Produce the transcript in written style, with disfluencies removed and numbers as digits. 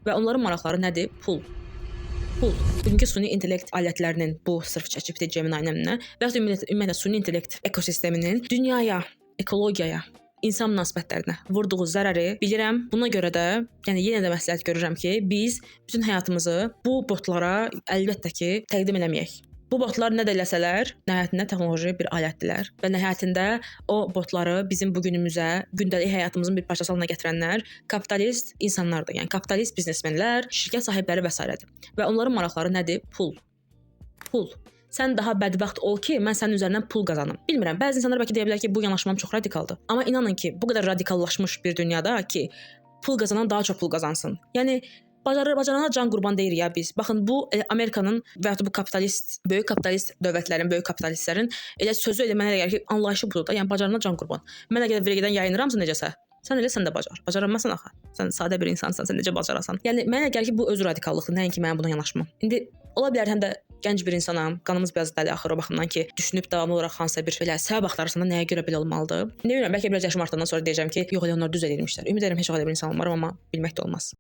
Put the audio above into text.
və onların maraqları nədir? Pul. Pul. Bugünkü süni intellekt alətlərinin, bu sırf ChatGPT, Gemini-nin və ya ümumiyyətlə süni intellekt ekosisteminin dünyaya, ekologiyaya, insan münasibətlərinə vurduğu zərəri bilirəm. Buna görə də, yəni yenə də məsləhət görürəm ki, biz bütün həyatımızı bu botlara əlbəttə ki, təqdim eləməyək. Bu botlar nə də eləsələr, nəhayətində texnoloji bir alətdilər və nəhayətində o botları bizim bu günümüzə, gündəlik həyatımızın bir parçası haline gətirənlər kapitalist insanlardır. Yəni kapitalist biznesmenlər, şirkət sahibləri və s. Və onların maraqları nədir? Pul. Pul. Sən daha bədbəxt ol ki, mən sənin üzərindən pul qazanım. Bilmirəm, bəzi insanlar bəlkə deyə bilər ki, bu yanaşmam çox radikaldır. Amma inanın ki, bu qədər radikallaşmış bir dünyada ki, pul qazanan daha çox pul qazansın. Yəni bacarana can qurban deyirik ya biz. Baxın, bu Amerikanın və ya bu kapitalist, böyük kapitalist dövlətlərin, böyük kapitalistlərin elə sözü elə mənə gəlir ki, anlayışı budur da. Yəni bacarana can qurban. Mən əgər vergidən yayınıramsa necəsə, sən elə sən də bacar. Bacaranmasan axı. Sən sadə bir insansan, sən necə bacarasan? Yəni mənə gəlir ki, bu öz radikallıqdır, nəinki mənim buna yanaşmam. İndi ola bilər həm də gənc bir insanam, qanımız biraz dəli axır o baxımdan ki, düşünüb davamlı olaraq hansısa bir belə səbəb axtarırsan da nəyə görə belə olmalıdır? Nə bilmirəm, bəlkə biraz yaşım artandan sonra deyəcəm ki, yox elə onlar düz eləyirmişlər. Ümid edirəm heç o qədər bir insan olmaram, amma bilmək də olmaz.